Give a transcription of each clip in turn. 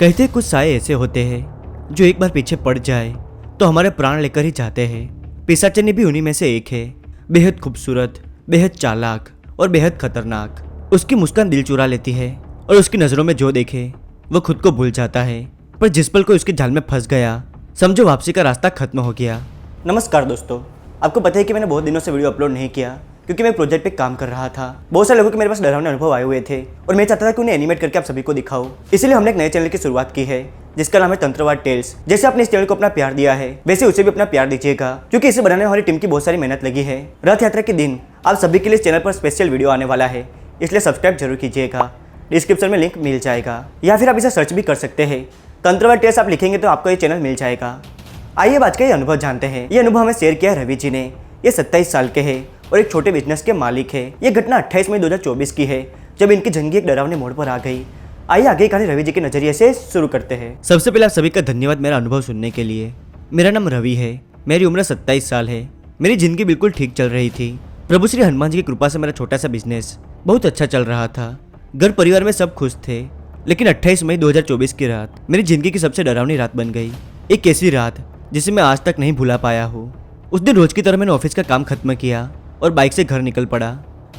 कहते कुछ साए ऐसे होते हैं जो एक बार पीछे पड़ जाए तो हमारे प्राण लेकर ही जाते हैं। पिशाचनी भी उन्हीं में से एक है। बेहद खूबसूरत, बेहद चालाक और बेहद खतरनाक। उसकी मुस्कान दिल चुरा लेती है और उसकी नजरों में जो देखे वो खुद को भूल जाता है। पर जिस पल कोई उसके जाल में फंस गया समझो वापसी का रास्ता खत्म हो गया। नमस्कार दोस्तों, आपको पता है कि मैंने बहुत दिनों से वीडियो अपलोड नहीं किया क्योंकि मैं प्रोजेक्ट पे काम कर रहा था। बहुत सारे लोगों के मेरे पास डरावने अनुभव आए हुए थे और मैं चाहता था कि उन्हें एनिमेट करके आप सभी को दिखाऊं। इसलिए हमने एक नए चैनल की शुरुआत की है जिसका नाम है तंत्रवाद टेल्स। जैसे आपने इस चैनल को अपना प्यार दिया है वैसे उसे भी अपना प्यार दीजिएगा क्योंकि इसे बनाने में हमारी टीम की बहुत सारी मेहनत लगी है। रथ यात्रा के दिन आप सभी के लिए इस चैनल पर स्पेशल वीडियो आने वाला है, इसलिए सब्सक्राइब जरूर कीजिएगा। डिस्क्रिप्शन में लिंक मिल जाएगा या फिर आप इसे सर्च भी कर सकते हैं। तंत्रवाद टेल्स आप लिखेंगे तो आपको ये चैनल मिल जाएगा। आइए आज का ये अनुभव जानते हैं। ये अनुभव हमें शेयर किया है रवि जी ने। ये 27 साल के हैं और एक छोटे बिजनेस के मालिक है। ये घटना 28 मई 2024 की है जब इनकी जिंदगी एक डरावने मोड़ पर आ गई। आइए आगे कहानी रवि जी के नजरिए से शुरू करते हैं। सबसे पहले आप सभी का धन्यवाद मेरा अनुभव सुनने के लिए। मेरा नाम रवि है, मेरी उम्र 27 साल है। मेरी जिंदगी बिल्कुल ठीक चल रही थी। प्रभु श्री हनुमान जी की कृपा से मेरा छोटा सा बिजनेस बहुत अच्छा चल रहा था। घर परिवार में सब खुश थे। लेकिन 28 मई 2024 की रात मेरी जिंदगी की सबसे डरावनी रात बन गई। एक ऐसी रात जिसे मैं आज तक नहीं भुला पाया हूँ। उस दिन रोज की तरह मैंने ऑफिस का काम खत्म किया और बाइक से घर निकल पड़ा।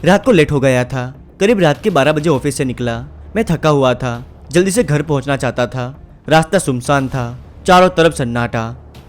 रात को लेट हो गया था। करीब रात के 12 बजे ऑफिस से निकला। मैं थका हुआ था, जल्दी से घर पहुंचना चाहता था। रास्ता सुनसान था, चारों तरफ सन्नाटा।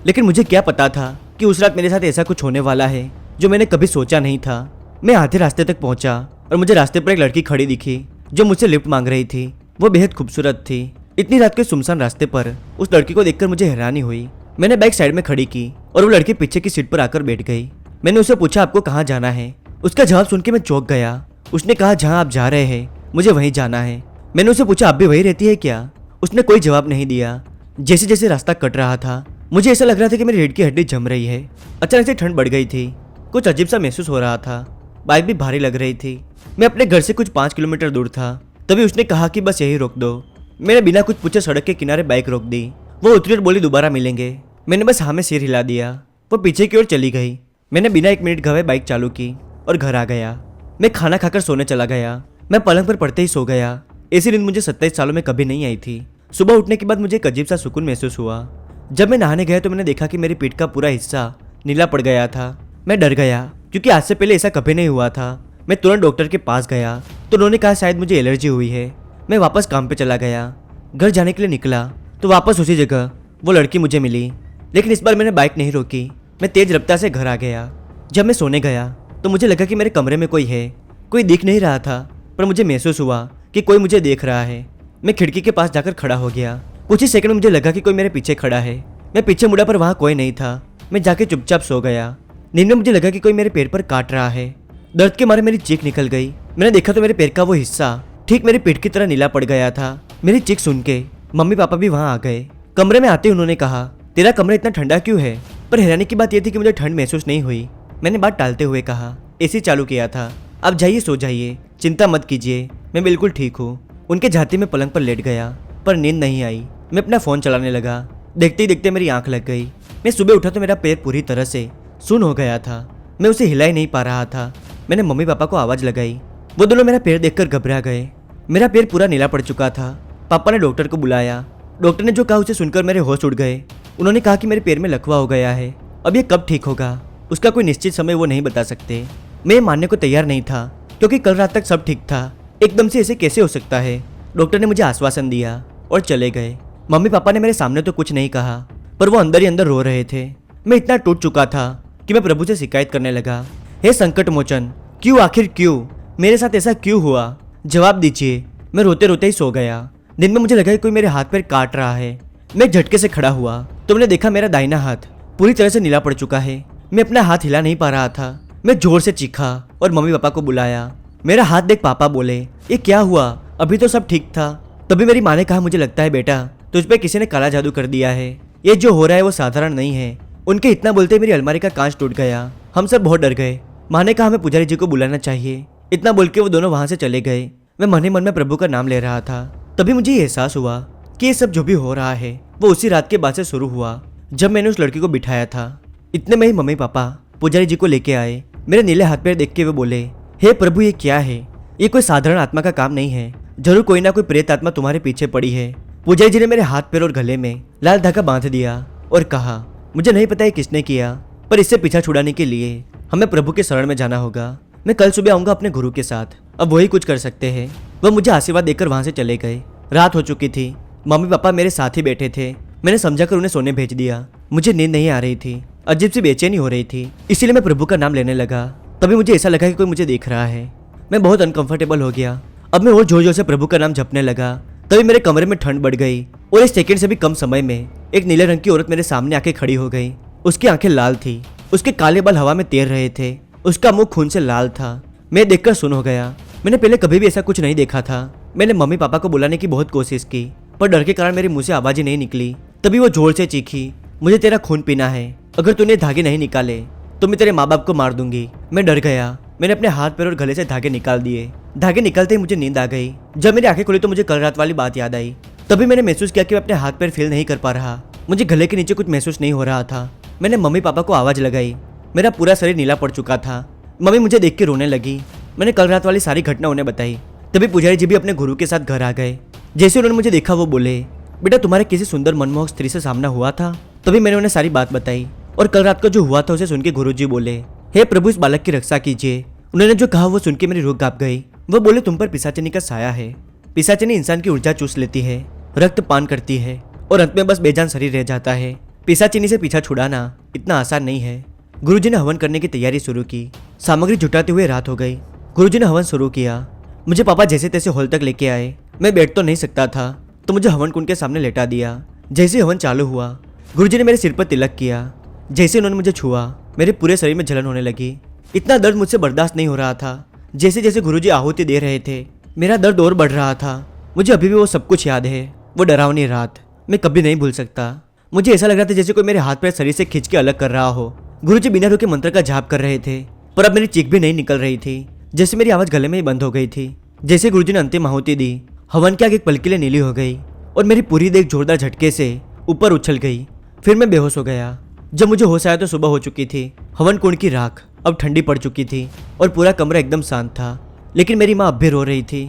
लेकिन मुझे क्या पता था कि उस रात मेरे साथ ऐसा कुछ होने वाला है जो मैंने कभी सोचा नहीं था। मैं आधे रास्ते तक पहुंचा और मुझे रास्ते पर एक लड़की खड़ी दिखी जो मुझसे लिफ्ट मांग रही थी। वो बेहद खूबसूरत थी। इतनी रात के सुनसान रास्ते पर उस लड़की को देखकर मुझे हैरानी हुई। मैंने बाइक साइड में खड़ी की और वो लड़की पीछे की सीट पर आकर बैठ गई। मैंने उसे पूछा आपको कहाँ जाना है। उसका जवाब सुन के मैं चौंक गया। उसने कहा जहाँ आप जा रहे हैं मुझे वहीं जाना है। मैंने उसे पूछा आप भी वहीं रहती है क्या। उसने कोई जवाब नहीं दिया। जैसे जैसे रास्ता कट रहा था मुझे ऐसा लग रहा था कि मेरी रीढ़ की हड्डी जम रही है। अचानक से ठंड बढ़ गई थी। कुछ अजीब सा महसूस हो रहा था। बाइक भी भारी लग रही थी। मैं अपने घर से कुछ 5 किलोमीटर दूर था। तभी उसने कहा कि बस यही रोक दो। मैंने बिना कुछ पूछे सड़क के किनारे बाइक रोक दी। वो उतरी और बोली दोबारा मिलेंगे। मैंने बस हाँ में सिर हिला दिया। वो पीछे की ओर चली गई। मैंने बिना 1 मिनट गवाए बाइक चालू की और घर आ गया। मैं खाना खाकर सोने चला गया। मैं पलंग पर पड़ते ही सो गया। ऐसी नींद मुझे 27 सालों में कभी नहीं आई थी। सुबह उठने के बाद मुझे एक अजीब सा सुकून महसूस हुआ। जब मैं नहाने गया तो मैंने देखा कि मेरी पीठ का पूरा हिस्सा नीला पड़ गया था। मैं डर गया क्योंकि आज से पहले ऐसा कभी नहीं हुआ था। मैं तुरंत डॉक्टर के पास गया तो उन्होंने कहा शायद मुझे एलर्जी हुई है। मैं वापस काम पे चला गया। घर जाने के लिए निकला तो वापस उसी जगह वो लड़की मुझे मिली। लेकिन इस बार मैंने बाइक नहीं रोकी। मैं तेज रफ्तार से घर आ गया। जब मैं सोने गया तो मुझे लगा कि मेरे कमरे में कोई है। कोई दिख नहीं रहा था पर मुझे महसूस हुआ कि कोई मुझे देख रहा है। मैं खिड़की के पास जाकर खड़ा हो गया। कुछ ही सेकंड में मुझे लगा कि कोई मेरे पीछे खड़ा है। मैं पीछे मुड़ा पर वहाँ कोई नहीं था। मैं जाके चुपचाप सो गया। नींद में मुझे लगा कि कोई मेरे पैर पर काट रहा है। दर्द के मारे मेरी चीख निकल गई। मैंने देखा तो मेरे पैर का वो हिस्सा ठीक मेरी पीठ की तरह नीला पड़ गया था। मेरी चीख सुन के मम्मी पापा भी वहाँ आ गए। कमरे में आते उन्होंने कहा तेरा कमरा इतना ठंडा क्यों है। पर हैरानी की बात यह थी कि मुझे ठंड महसूस नहीं हुई। मैंने बात टालते हुए कहा एसी चालू किया था। आप जाइए सो जाइए, चिंता मत कीजिए, मैं बिल्कुल ठीक हूँ। उनके जाते में पलंग पर लेट गया पर नींद नहीं आई। मैं अपना फोन चलाने लगा। देखते ही देखते मेरी आंख लग गई। मैं सुबह उठा तो मेरा पैर पूरी तरह से सुन्न हो गया था। मैं उसे हिला ही नहीं पा रहा था। मैंने मम्मी पापा को आवाज़ लगाई। वो दोनों मेरा पैर देखकर घबरा गए। मेरा पैर पूरा नीला पड़ चुका था। पापा ने डॉक्टर को बुलाया। डॉक्टर ने जो कहा उसे सुनकर मेरे होश उड़ गए। उन्होंने कहा कि मेरे पैर में लकवा हो गया है। अब ये कब ठीक होगा उसका कोई निश्चित समय वो नहीं बता सकते। मैं मानने को तैयार नहीं था क्योंकि कल रात तक सब ठीक था। एकदम से ऐसे कैसे हो सकता है। डॉक्टर ने मुझे आश्वासन दिया और चले गए। मम्मी पापा ने मेरे सामने तो कुछ नहीं कहा पर वो अंदर ही अंदर रो रहे थे। मैं इतना टूट चुका था कि मैं प्रभु से शिकायत करने लगा। हे संकट मोचन, क्यों आखिर क्यों मेरे साथ ऐसा क्यों हुआ, जवाब दीजिए। मैं रोते रोते ही सो गया। दिन में मुझे लगा कि कोई मेरे हाथ पैर काट रहा है। मैं एक झटके से खड़ा हुआ तो मैंने देखा मेरा दाहिना हाथ पूरी तरह से नीला पड़ चुका है। मैं अपना हाथ हिला नहीं पा रहा था। मैं जोर से चीखा और मम्मी पापा को बुलाया। मेरा हाथ देख पापा बोले ये क्या हुआ, अभी तो सब ठीक था। तभी मेरी माँ ने कहा मुझे लगता है बेटा तुझ पे किसी ने काला जादू कर दिया है। ये जो हो रहा है वो साधारण नहीं है। उनके इतना बोलते मेरी अलमारी का कांच टूट गया। हम सब बहुत डर गए। माँ ने कहा हमें पुजारी जी को बुलाना चाहिए। इतना बोल के वो दोनों वहाँ से चले गए। मैं मन ही मन में प्रभु का नाम ले रहा था। तभी मुझे ये एहसास हुआ कि ये सब जो भी हो रहा है वो उसी रात के बाद से शुरू हुआ जब मैंने उस लड़की को बिठाया था। इतने में ही मम्मी पापा पुजारी जी को लेके आए। मेरे नीले हाथ पैर देख के वे बोले हे प्रभु ये क्या है। ये कोई साधारण आत्मा का काम नहीं है। जरूर कोई ना कोई प्रेत आत्मा तुम्हारे पीछे पड़ी है। पुजारी जी ने मेरे हाथ पैर और गले में लाल धागा बांध दिया और कहा, मुझे नहीं पता है किसने किया, पर इससे पीछा छुड़ाने के लिए हमें प्रभु के शरण में जाना होगा। मैं कल सुबह आऊंगा अपने गुरु के साथ, अब वही कुछ कर सकते हैं। वह मुझे आशीर्वाद देकर वहां से चले गए। रात हो चुकी थी। मम्मी पापा मेरे साथ ही बैठे थे। मैंने समझाकर उन्हें सोने भेज दिया। मुझे नींद नहीं आ रही थी, अजीब सी बेचैनी हो रही थी, इसीलिए मैं प्रभु का नाम लेने लगा। तभी मुझे ऐसा लगा कि कोई मुझे देख रहा है। मैं बहुत अनकंफर्टेबल हो गया। अब मैं और जोर जोर से प्रभु का नाम जपने लगा। तभी मेरे कमरे में ठंड बढ़ गई और एक सेकंड से भी कम समय में एक नीले रंग की औरत मेरे सामने आके खड़ी हो गई। उसकी आंखें लाल थी, उसके काले बाल हवा में तैर रहे थे, उसका मुंह खून से लाल था। मैं देखकर सुन हो गया। मैंने पहले कभी भी ऐसा कुछ नहीं देखा था। मैंने मम्मी पापा को बुलाने की बहुत कोशिश की, पर डर के कारण मेरे मुंह से आवाज ही नहीं निकली। तभी वो जोर से चीखी, मुझे तेरा खून पीना है, अगर तूने धागे नहीं निकाले तो मैं तेरे माँ बाप को मार दूंगी। मैं डर गया। मैंने अपने हाथ पैर और गले से धागे निकाल दिए। धागे निकलते ही मुझे नींद आ गई। जब मेरी आंखें खुली तो मुझे कल रात वाली बात याद आई। तभी मैंने महसूस किया कि मैं अपने हाथ पैर फील नहीं कर पा रहा। मुझे गले के नीचे कुछ महसूस नहीं हो रहा था। मैंने मम्मी पापा को आवाज लगाई। मेरा पूरा शरीर नीला पड़ चुका था। मम्मी मुझे देख के रोने लगी। मैंने कल रात वाली सारी घटना उन्हें बताई। तभी पुजारी जी भी अपने गुरु के साथ घर आ गए। जैसे उन्होंने मुझे देखा वो बोले, बेटा तुम्हारे किसी सुंदर मनमोहक स्त्री से सामना हुआ था? तभी मैंने उन्हें सारी बात बताई और कल रात को जो हुआ था उसे सुन के गुरुजी बोले, हे प्रभु इस बालक की रक्षा कीजिए। उन्होंने जो कहा वो सुन के मेरी रूह कांप गई। वो बोले, तुम पर पिशाचिनी का साया है। पिशाचिनी इंसान की ऊर्जा चूस लेती है, रक्त पान करती है और अंत में बस बेजान शरीर रह जाता है। पिशाचिनी से पीछा छुड़ाना इतना आसान नहीं है। गुरुजी ने हवन करने की तैयारी शुरू की। सामग्री जुटाते हुए रात हो गई। गुरुजी ने हवन शुरू किया। मुझे पापा जैसे तैसे हॉल तक लेके आए। मैं बैठ तो नहीं सकता था, तो मुझे हवन कुंड के सामने लेटा दिया। जैसे हवन चालू हुआ, गुरुजी ने मेरे सिर पर तिलक किया। जैसे उन्होंने मुझे छुआ, मेरे पूरे शरीर में जलन होने लगी। इतना दर्द मुझसे बर्दाश्त नहीं हो रहा था। जैसे जैसे गुरुजी आहुति दे रहे थे, मेरा दर्द और बढ़ रहा था। मुझे अभी भी वो सब कुछ याद है। वो डरावनी रात मैं कभी नहीं भूल सकता। मुझे ऐसा लग रहा था जैसे कोई मेरे हाथ पैर शरीर से खींच के अलग कर रहा हो। गुरुजी बिना रुके मंत्र का जाप कर रहे थे, पर अब मेरी चीख भी नहीं निकल रही थी। जैसे मेरी आवाज गले में ही बंद हो गई थी। जैसे गुरुजी ने अंतिम आहुति दी, हवन की आग एक पल के लिए नीली हो गई और मेरी पूरी देह जोरदार झटके से ऊपर उछल गई। फिर मैं बेहोश हो गया। जब मुझे होश आया तो सुबह हो चुकी थी। हवन कुंड की राख अब ठंडी पड़ चुकी थी और पूरा कमरा एकदम शांत था। लेकिन मेरी माँ अब भी रो रही थी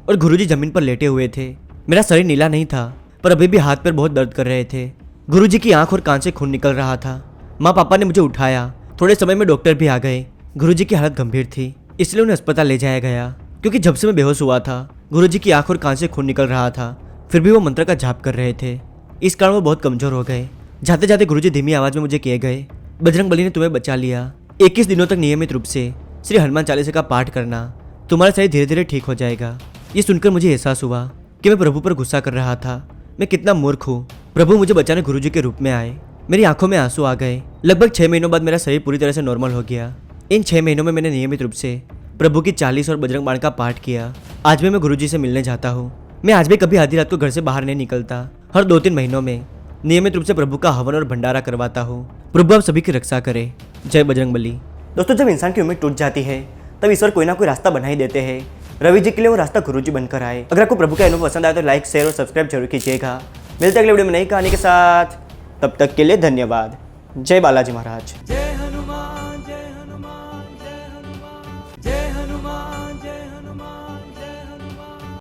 और गुरुजी जमीन पर लेटे हुए थे। मेरा शरीर नीला नहीं था, पर अभी भी हाथ पैर बहुत दर्द कर रहे थे। गुरुजी की आंख और कान से खून निकल रहा था। माँ पापा ने मुझे उठाया। थोड़े समय में डॉक्टर भी आ गए। गुरुजी की हालत गंभीर थी, इसलिए उन्हें अस्पताल ले जाया गया। क्योंकि जब से मैं बेहोश हुआ था, गुरुजी की आंख और कान से खून निकल रहा था, फिर भी वो मंत्र का जाप कर रहे थे। इस कारण वो बहुत कमजोर हो गए। जाते जाते गुरुजी धीमी आवाज में मुझे किए गए, बजरंगबली ने तुम्हें बचा लिया। 21 दिनों तक नियमित रूप से श्री हनुमान चालीसा का पाठ करना, तुम्हारा शरीर धीरे धीरे ठीक हो जाएगा। ये सुनकर मुझे एहसास हुआ कि मैं प्रभु पर गुस्सा कर रहा था। मैं कितना मूर्ख हूँ। प्रभु मुझे बचाने गुरुजी के रूप में आए। मेरी आंखों में आंसू आ गए। लगभग 6 महीनों बाद मेरा शरीर पूरी तरह से नॉर्मल हो गया। इन 6 महीनों में मैंने नियमित रूप से प्रभु की 40 और बजरंग बाण का पाठ किया। आज भी मैं गुरुजी से मिलने जाता हूँ। मैं आज भी कभी आधी रात को घर से बाहर नहीं निकलता। हर 2-3 महीनों में नियमित रूप से प्रभु का हवन और भंडारा करवाता हूँ। प्रभु आप सभी की रक्षा करे। जय बजरंगबली। दोस्तों, जब इंसान की उम्मीद टूट जाती है तब ईश्वर कोई ना कोई रास्ता बना ही देते हैं। रवि जी के लिए वो रास्ता गुरुजी बनकर आए। अगर आपको प्रभु का अनुभव पसंद आया तो लाइक, शेयर और सब्सक्राइब जरूर कीजिएगा। मिलते हैं अगले वीडियो में नई कहानी के साथ। तब तक के लिए धन्यवाद। जय बालाजी महाराज।